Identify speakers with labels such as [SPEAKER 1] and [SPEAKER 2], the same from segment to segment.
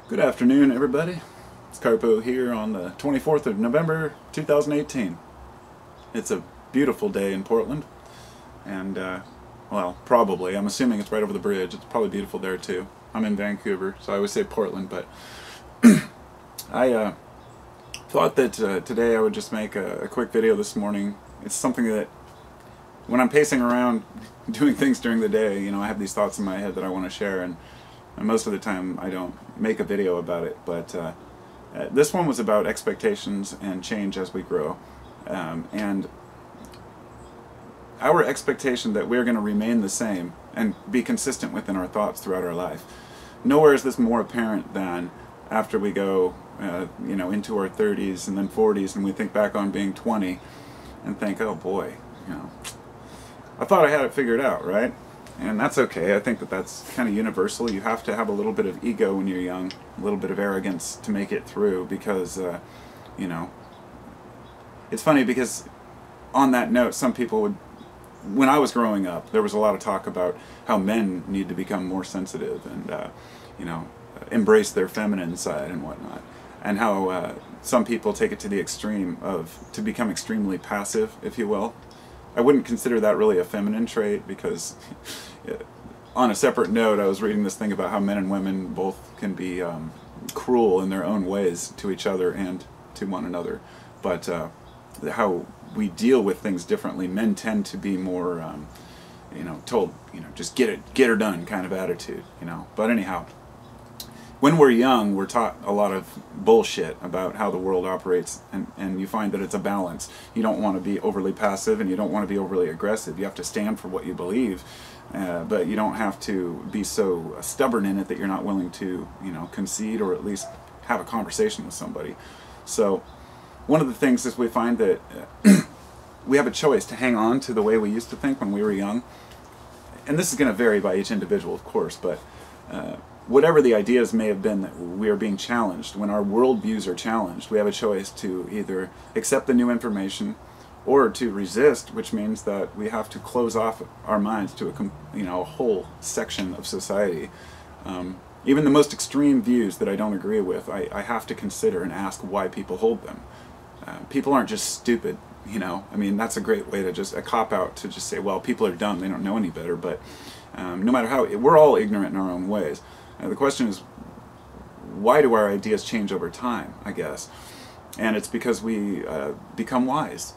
[SPEAKER 1] Good afternoon, everybody. It's Carpo here on the 24th of November, 2018. It's a beautiful day in Portland, and, well, probably. I'm assuming it's right over the bridge. It's probably beautiful there, too. I'm in Vancouver, so I always say Portland, but I thought that today I would just make a quick video this morning. It's something that, when I'm pacing around doing things during the day, you know, I have these thoughts in my head that I want to share, and most of the time I don't make a video about it, but this one was about expectations and change as we grow, and our expectation that we're going to remain the same and be consistent within our thoughts throughout our life. Nowhere is this more apparent than after we go you know, into our 30s and then 40s, and we think back on being 20 and think, oh boy, you know, I thought I had it figured out, right? And that's okay. I think that that's kind of universal. You have to have a little bit of ego when you're young, a little bit of arrogance to make it through, because, you know, it's funny because on that note, some people would, when I was growing up, there was a lot of talk about how men need to become more sensitive and, you know, embrace their feminine side and whatnot, and how some people take it to the extreme of to become extremely passive, if you will. I wouldn't consider that really a feminine trait, because on a separate note, I was reading this thing about how men and women both can be cruel in their own ways to each other and to one another, but how we deal with things differently. Men tend to be more, you know, told, you know, just get her done kind of attitude, you know. But anyhow, when we're young, we're taught a lot of bullshit about how the world operates, and you find that it's a balance. You don't want to be overly passive, and you don't want to be overly aggressive. You have to stand for what you believe, but you don't have to be so stubborn in it that you're not willing to, you know, concede or at least have a conversation with somebody. So one of the things is we find that we have a choice to hang on to the way we used to think when we were young. And this is going to vary by each individual, of course, but whatever the ideas may have been that we are being challenged, when our worldviews are challenged, we have a choice to either accept the new information or to resist, which means that we have to close off our minds to a, you know, a whole section of society. Even the most extreme views that I don't agree with, I have to consider and ask why people hold them. People aren't just stupid, you know. I mean, that's a great way to just, a cop-out to just say, well, people are dumb, they don't know any better, but no matter how, we're all ignorant in our own ways. The question is, why do our ideas change over time, I guess? And it's because we become wise.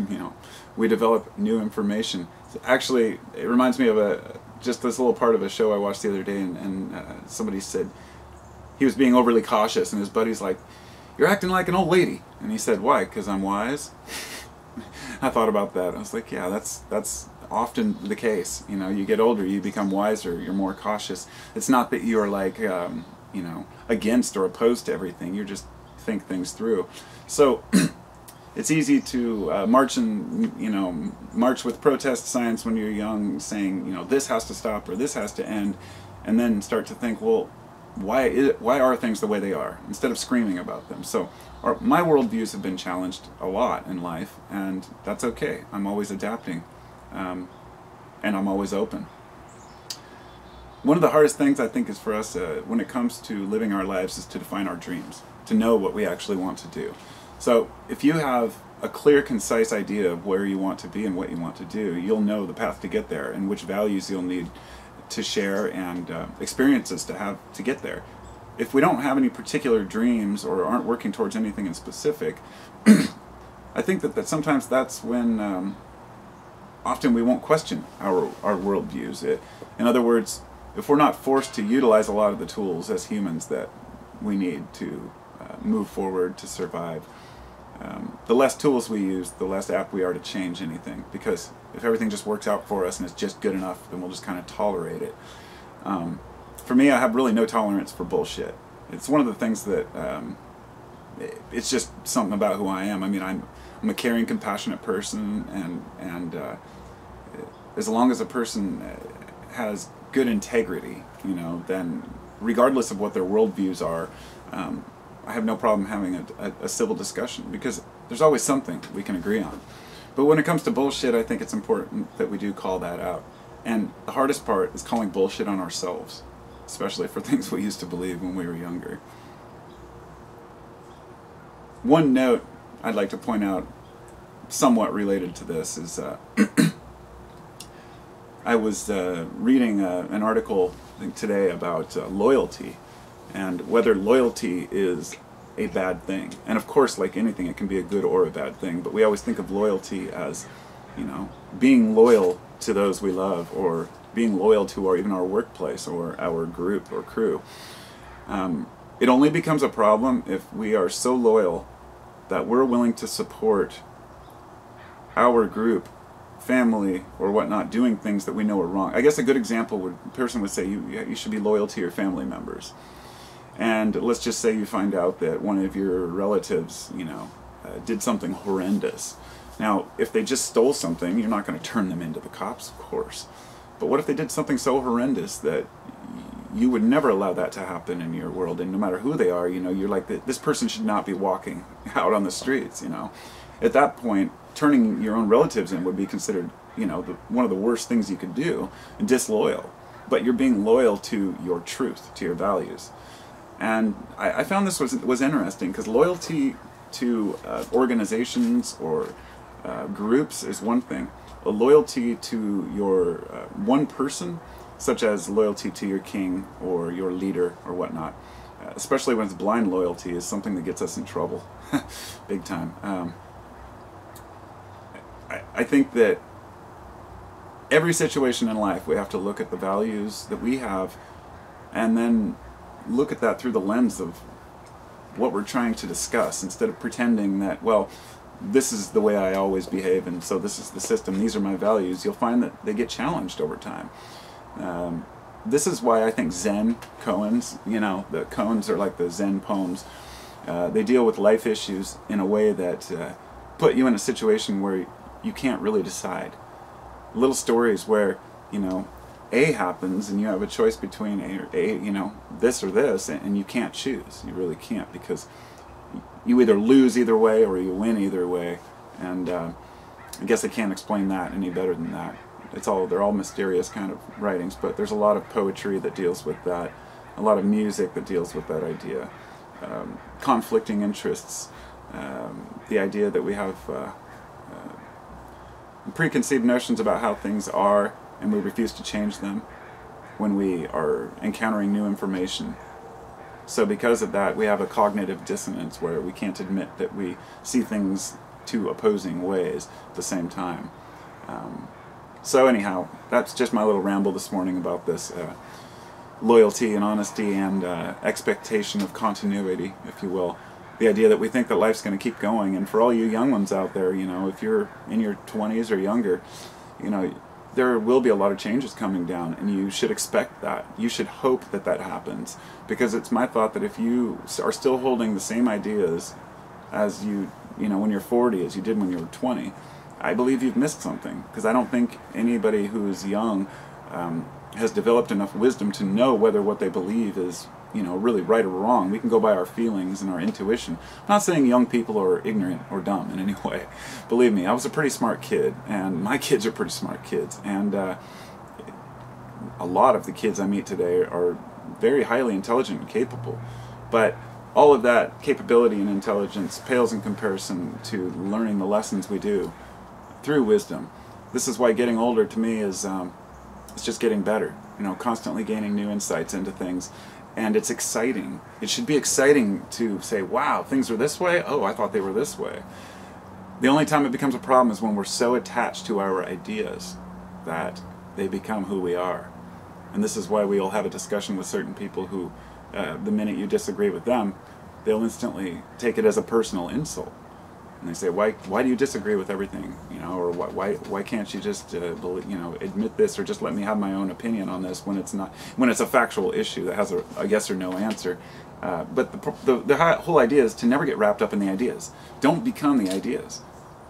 [SPEAKER 1] You know, we develop new information. Actually, it reminds me of just this little part of a show I watched the other day, and somebody said he was being overly cautious, and his buddy's like, "You're acting like an old lady." And he said, "Why? Because I'm wise?" I thought about that. I was like, yeah, that's often the case. You know, you get older, you become wiser, you're more cautious. It's not that you're like, you know, against or opposed to everything. You just think things through. So it's easy to march with protest signs when you're young, saying, you know, this has to stop or this has to end, and then start to think, well, why are things the way they are, instead of screaming about them. So my worldviews have been challenged a lot in life, and that's okay. I'm always adapting, and I'm always open. One of the hardest things I think is for us when it comes to living our lives is to define our dreams, to know what we actually want to do. So if you have a clear, concise idea of where you want to be and what you want to do, you'll know the path to get there and which values you'll need to share and experiences to have to get there. If we don't have any particular dreams or aren't working towards anything in specific, I think that sometimes that's when often we won't question our worldviews. In other words, if we're not forced to utilize a lot of the tools as humans that we need to move forward, to survive, the less tools we use, the less apt we are to change anything. Because if everything just works out for us and it's just good enough, then we'll just kind of tolerate it. For me, I have really no tolerance for bullshit. It's one of the things that, it's just something about who I am. I mean, I'm a caring, compassionate person, and as long as a person has good integrity, you know, then regardless of what their worldviews are, I have no problem having a civil discussion, because there's always something we can agree on. But when it comes to bullshit, I think it's important that we do call that out. And the hardest part is calling bullshit on ourselves. especially for things we used to believe when we were younger. One note I'd like to point out, somewhat related to this, is I was reading an article today about loyalty, and whether loyalty is a bad thing. And of course, like anything, it can be a good or a bad thing, but we always think of loyalty as, being loyal to those we love, or being loyal to even our workplace or our group or crew. It only becomes a problem if we are so loyal that we're willing to support our group, family, or whatnot, doing things that we know are wrong. I guess a good example person would say you should be loyal to your family members. And let's just say you find out that one of your relatives, did something horrendous. Now, if they just stole something, you're not going to turn them into the cops, of course. But what if they did something so horrendous that you would never allow that to happen in your world? And no matter who they are, you're like, this person should not be walking out on the streets, At that point, turning your own relatives in would be considered, one of the worst things you could do, and disloyal. But you're being loyal to your truth, to your values. And I found this was interesting, because loyalty to organizations or groups is one thing. A loyalty to your one person, such as loyalty to your king or your leader or whatnot, especially when it's blind loyalty, is something that gets us in trouble, big time. I think that every situation in life, we have to look at the values that we have, and then look at that through the lens of what we're trying to discuss, instead of pretending that, well, this is the way I always behave, and so this is the system, these are my values. You'll find that they get challenged over time. This is why I think Zen koans, the koans are like the Zen poems. They deal with life issues in a way that put you in a situation where you can't really decide. Little stories where, A happens and you have a choice between this or this, and you can't choose. You really can't, because you either lose either way or you win either way. And I guess I can't explain that any better than that. They're all mysterious kind of writings, but there's a lot of poetry that deals with that, a lot of music that deals with that idea. Conflicting interests, the idea that we have preconceived notions about how things are, and we refuse to change them when we are encountering new information. So because of that, we have a cognitive dissonance where we can't admit that we see things two opposing ways at the same time. So anyhow, that's just my little ramble this morning about this loyalty and honesty and expectation of continuity, if you will. The idea that we think that life's going to keep going. And for all you young ones out there, if you're in your 20s or younger, there will be a lot of changes coming down, and you should expect that. You should hope that that happens, because it's my thought that if you are still holding the same ideas as when you're 40 as you did when you were 20, I believe you've missed something, because I don't think anybody who is young has developed enough wisdom to know whether what they believe is really right or wrong. We can go by our feelings and our intuition. I'm not saying young people are ignorant or dumb in any way. Believe me, I was a pretty smart kid, and my kids are pretty smart kids, and a lot of the kids I meet today are very highly intelligent and capable. But all of that capability and intelligence pales in comparison to learning the lessons we do through wisdom. This is why getting older to me is it's just getting better. Constantly gaining new insights into things. And it's exciting. It should be exciting to say, wow, things are this way? Oh, I thought they were this way. The only time it becomes a problem is when we're so attached to our ideas that they become who we are. And this is why we all have a discussion with certain people who, the minute you disagree with them, they'll instantly take it as a personal insult. And they say, why do you disagree with everything? Or why can't you just admit this, or just let me have my own opinion on this when it's a factual issue that has a yes or no answer. But the whole idea is to never get wrapped up in the ideas. Don't become the ideas.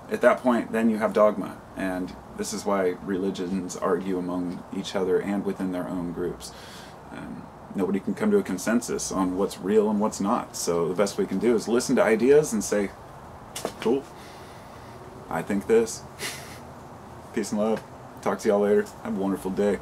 [SPEAKER 1] At that point, then you have dogma, and this is why religions argue among each other and within their own groups. Nobody can come to a consensus on what's real and what's not. So the best we can do is listen to ideas and say, cool, I think this. Peace and love. Talk to y'all later. Have a wonderful day.